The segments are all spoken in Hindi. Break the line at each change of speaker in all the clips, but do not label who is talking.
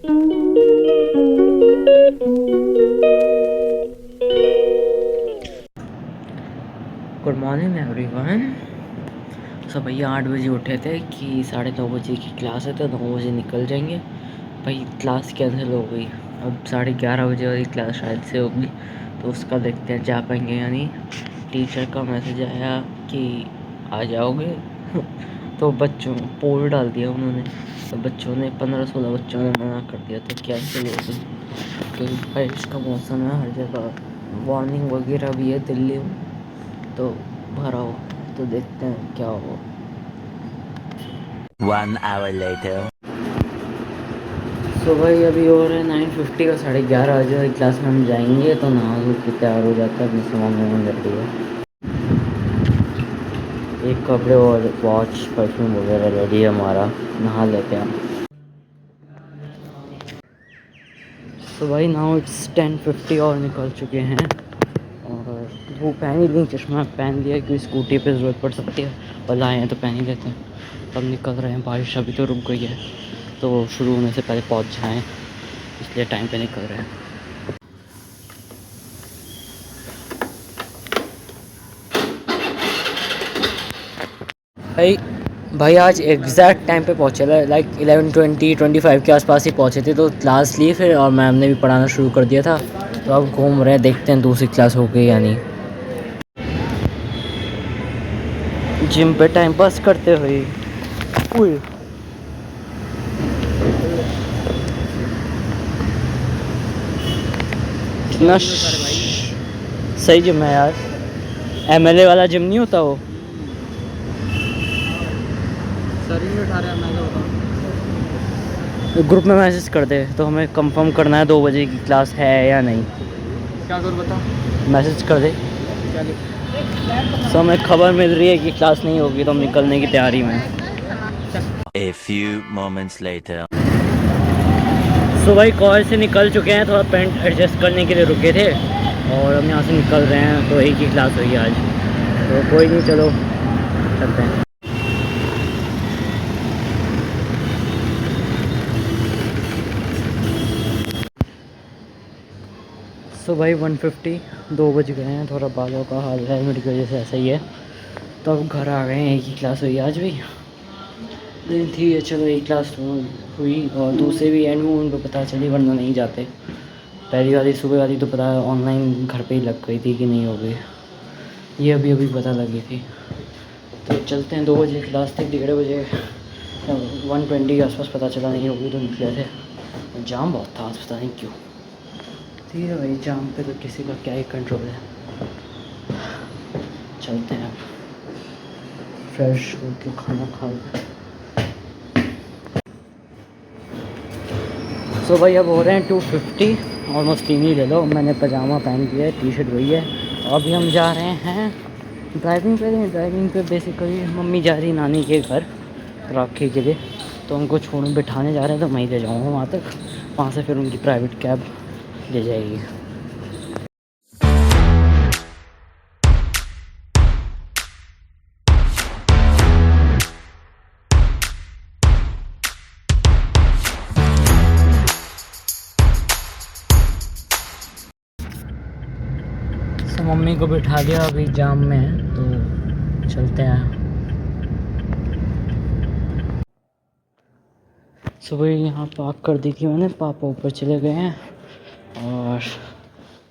Good morning everyone. सब भैया 8 बजे उठे थे कि 9:30 बजे की क्लास है तो 9 बजे निकल जाएंगे। भाई क्लास कैंसिल हो गई। अब 11:30 बजे वाली क्लास शायद से होगी, तो उसका देखते हैं जा पाएंगे या नहीं। टीचर का मैसेज आया कि आ जाओगे तो बच्चों पोल डाल दिया उन्होंने, तो बच्चों ने 15-16 बच्चों ने मना कर दिया तो कैंसिल हो गई। क्योंकि बारिश का मौसम है, हर जगह वार्निंग वगैरह भी है दिल्ली में, तो भरा हो, तो देखते हैं क्या हो।
1 hour later.
सुबह ही अभी हो रहा है 9:50 का, 11:30 बजे क्लास में हम जाएंगे तो नहा धो के तैयार हो जाता है अपने सामान वामान रेडी है। एक कपड़े और वॉच परफ्यूम वगैरह रेडी है हमारा, नहा लेते हैं। तो भाई नाउ इट्स 10:50 और निकल चुके हैं, और वो पहन ही लें, चश्मा पहन लिया क्योंकि स्कूटी पे ज़रूरत पड़ सकती है, और लाए हैं तो पहन ही लेते हैं। अब निकल रहे हैं, बारिश अभी तो रुक गई है तो शुरू होने से पहले पहुंच जाएं, इसलिए टाइम पे निकल रहे हैं। भाई भाई आज एग्जैक्ट टाइम पे पहुँचे, लाइक 11:20-25 के आसपास ही पहुँचे थे, तो क्लास ली फिर और मैम ने भी पढ़ाना शुरू कर दिया था। तो अब घूम रहे हैं, देखते हैं दूसरी क्लास हो गई या नहीं। जिम पे टाइम पास करते हुए इतना सही जिम है यार, एमएलए वाला जिम नहीं होता वो।
सर ही उठा रहा है, मैं क्या बताऊँ।
ग्रुप में मैसेज कर दे तो हमें कंफर्म करना है 2 बजे की क्लास है या नहीं।
क्या करूँ बता।
मैसेज कर दे
क्या लिख।
तो हमें खबर मिल रही है कि क्लास नहीं होगी, तो हम निकलने की तैयारी में।
A few moments later.
सुबह कॉलेज से निकल चुके हैं, थोड़ा पेंट एडजस्ट करने के लिए रुके थे और हम यहाँ से निकल रहे हैं, तो एक ही क्लास हुई आज, तो कोई नहीं, चलो चलते हैं। सुबह 1:50, 2 बज गए हैं, थोड़ा बालों का हाल है मेरी वजह से ऐसा ही है, तो अब घर आ गए हैं। एक ही क्लास हुई आज भी, दिन थी है, चलो एक क्लास हुई, और दूसरे भी एंड में उनको पता चली, वरना नहीं जाते। पहली वाली सुबह वाली तो पता ऑनलाइन घर पे ही लग गई थी कि नहीं हो गई, ये अभी अभी पता लगी थी। तो चलते हैं, 2 बजे क्लास थी, 1:30 बजे 1:20 के आसपास पता चला नहीं होगी तो निकले थे। जाम बहुत था आज, पता नहीं क्यों। ठीक है भाई, जाम पे तो किसी का क्या ही कंट्रोल है। चलते हैं अब, फ्रेश होकर खाना खा। सो भाई अब हो रहे हैं 2:50, ऑलमोस्ट 3 ही ले लो। मैंने पजामा पहन लिया है, टी शर्ट वही है। अभी हम जा रहे हैं ड्राइविंग पे। ड्राइविंग पे बेसिकली मम्मी जा रही नानी के घर राखी के लिए, तो उनको छोड़ने बिठाने जा रहे हैं, तो मैं ही ले जाऊँगा वहाँ तक, वहाँ से फिर उनकी प्राइवेट कैब ले जाएगी। तो मम्मी को बिठा दिया, अभी जाम में है तो चलते हैं। सुबह यहाँ पार्क कर दी थी मैंने, पापा ऊपर चले गए हैं और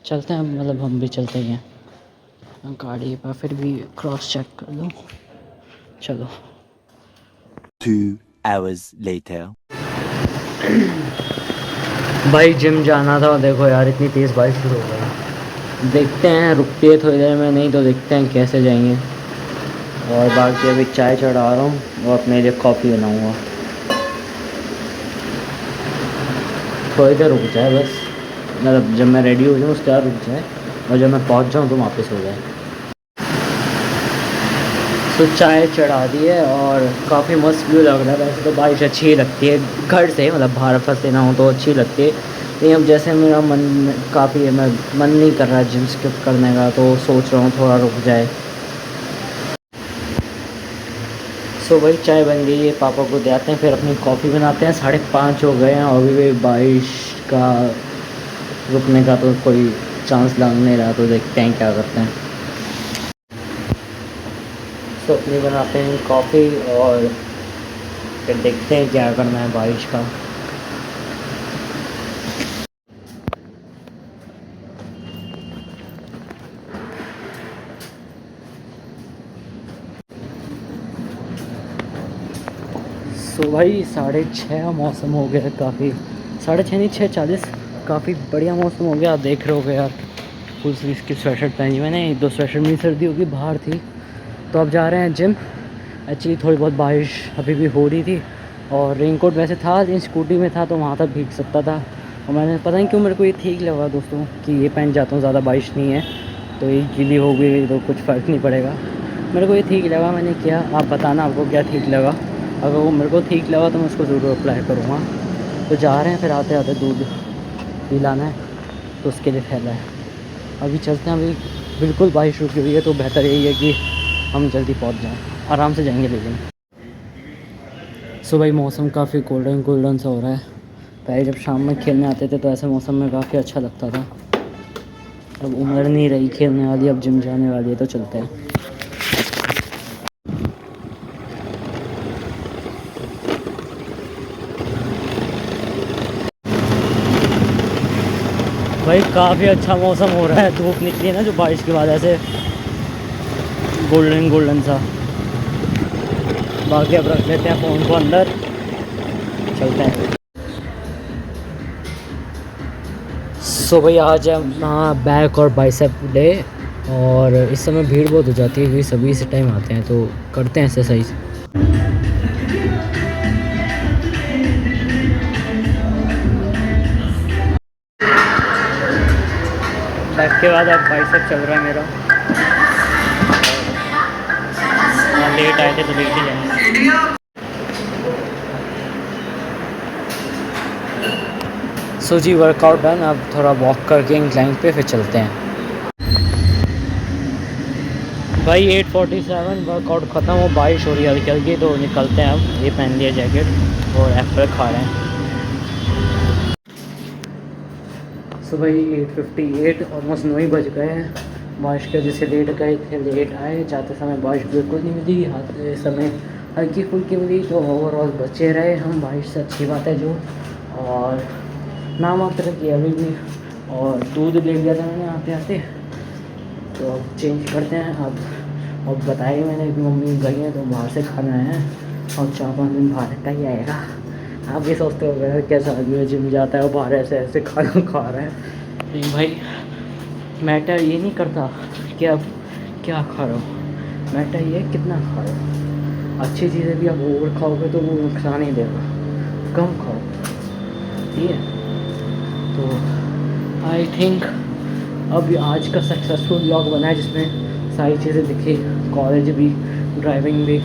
चलते हैं, मतलब हम भी चलते ही हैं। गाड़ी पर फिर भी क्रॉस चेक कर दो, चलो।
2 hours later.
भाई जिम जाना था, देखो यार इतनी तेज़ बारिश शुरू हो गई। देखते हैं, रुकती है थोड़ी देर में, नहीं तो देखते हैं कैसे जाएंगे। और बाकी अभी चाय चढ़ा रहा हूँ और अपने लिए कॉफ़ी बनाऊँगा। थोड़ी देर रुक जाए बस, मतलब जब मैं रेडी हो जाऊँ उसके बाद रुक जाए, और जब मैं पहुँच जाऊँ तो वापस हो जाए। तो चाय चढ़ा दी है और काफ़ी मस्त व्यू लग रहा है। वैसे तो बारिश अच्छी ही लगती है घर से, मतलब बाहर फंसे ना हो तो अच्छी लगती है, लेकिन अब जैसे मेरा मन काफ़ी है, मैं मन नहीं कर रहा जिम स्किप करने का, तो सोच रहा हूँ थोड़ा रुक जाए। सो भाई चाय बन गई है, पापा को दे आते हैं, फिर अपनी कॉफ़ी बनाते हैं। 5:30 हो गए हैं और अभी भी बारिश का रुकने का तो कोई चांस लग नहीं रहा, तो देखते हैं क्या करते हैं। सो अपनी बनाते हैं कॉफ़ी और फिर देखते हैं क्या करना है बारिश का। सो भाई 6:30 मौसम हो गया है काफ़ी, 6:30 नहीं 6:40, काफ़ी बढ़िया मौसम हो गया। आप देख रहे हो गए यार, फुल स्लीव की स्वेटशर्ट पहनी मैंने, 1-2 स्वेटशर्ट में सर्दी होगी, बाहर थी। तो अब जा रहे हैं जिम। एक्चुअली थोड़ी बहुत बारिश अभी भी हो रही थी और रेनकोट वैसे था, लेकिन स्कूटी में था तो वहाँ तक भीग सकता था। और मैंने पता नहीं क्यों मेरे को ये ठीक लगा दोस्तों कि ये पहन जाता हूँ, ज़्यादा बारिश नहीं है तो ये गीली हो गई तो कुछ फ़र्क नहीं पड़ेगा। मेरे को ये ठीक लगा, मैंने किया। आप बताना आपको क्या ठीक लगा। अगर वो मेरे को ठीक लगा तो मैं उसको ज़रूर अप्लाई करूँगा। तो जा रहे हैं, फिर आते आते दूध भी लाना है तो उसके लिए फैला है। अभी चलते हैं, अभी बिल्कुल बारिश रुकी हुई है तो बेहतर यही है कि हम जल्दी पहुंच जाएं, आराम से जाएंगे लेकिन। सो भाई मौसम काफ़ी गोल्डन सा हो रहा है। पहले जब शाम में खेलने आते थे तो ऐसे मौसम में काफ़ी अच्छा लगता था। अब उम्र नहीं रही खेलने वाली, अब जिम जाने वाली है तो चलते हैं। भाई काफ़ी अच्छा मौसम हो रहा है, धूप निकली है ना जो बारिश के बाद, ऐसे गोल्डन सा। बाकी अब रख लेते हैं फ़ोन को अंदर, चलते हैं। सो भाई आज है अपना बैक और बाइसेप डे और इस समय भीड़ बहुत हो जाती है क्योंकि सभी इस टाइम आते हैं, तो करते हैं एक्सरसाइज। बैक के बाद अब बाइसेप चल रहा है मेरा। लेट आए थे तो लेट ही जाएंगे। सो जी वर्कआउट डन, अब थोड़ा वॉक करके इंक्लाइन पे फिर चलते हैं। भाई 8:47 वर्कआउट ख़त्म, वो बारिश हो रही है हल्की हल्की तो निकलते हैं। अब ये पहन लिया जैकेट और एप्पल खा रहे हैं। सो भाई 8:58 ऑलमोस्ट 9 ही बज गए हैं। बारिश के वजह से लेट गए थे, लेट आए। जाते समय बारिश बिल्कुल नहीं मिली, आते समय हल्की फुल्की मिली, तो ओवरऑल बचे रहे हम। बारिश से अच्छी बात है जो, और ना मात्र की अभी भी। और दूध ले लिया था मैंने आते आते, तो अब चेंज करते हैं। अब बताया मैंने कि मम्मी गई हैं तो बाहर से खाना है और 4-5 दिन बाहर का ही आएगा। आप भी सोचते हो गए कैसा आदमी है जिम जाता है और बाहर ऐसे ऐसे खाना खा रहा है। लेकिन भाई मैटर ये नहीं करता कि आप क्या खा रहे हो, मैटर ये कितना खा रहे हो। अच्छी चीज़ें भी आप ओवर खाओगे तो वो नुकसान ही देगा, कम खाओ, ठीक है। तो आई थिंक अब आज का सक्सेसफुल ब्लॉग बना है जिसमें सारी चीज़ें दिखी, कॉलेज भी, ड्राइविंग भी,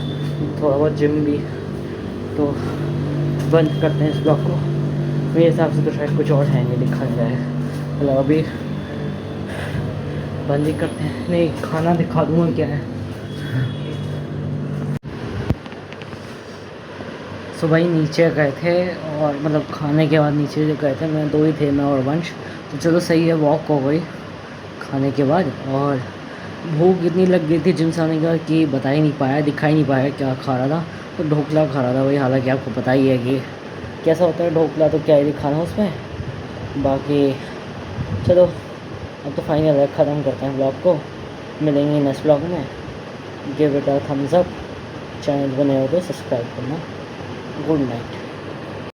थोड़ा बहुत जिम भी। तो बंद करते हैं इस ब्लॉग को। मेरे हिसाब से तो शायद कुछ और है नहीं लिखा गया है, मतलब अभी बंद ही करते हैं। नहीं, खाना दिखा दूँगा क्या है। सो भाई नीचे गए थे और मतलब खाने के बाद नीचे गए थे, मैं 2 ही थे, मैं और वंश। तो चलो सही है, वॉक हो गई खाने के बाद। और भूख इतनी लग गई थी जिम से आने का कि बता ही नहीं पाया, दिखा ही नहीं पाया क्या खा रहा था। तो ढोकला खा रहा था भाई, हालांकि आपको पता ही है कि कैसा होता है ढोकला, तो क्या ही दिखाना उसमें। बाकी चलो अब तो फाइनल है, ख़त्म करते हैं ब्लॉग को। मिलेंगे नेक्स्ट ब्लॉग में। Give it a thumbs up, channel बने हो तो सब्सक्राइब करना। Good night.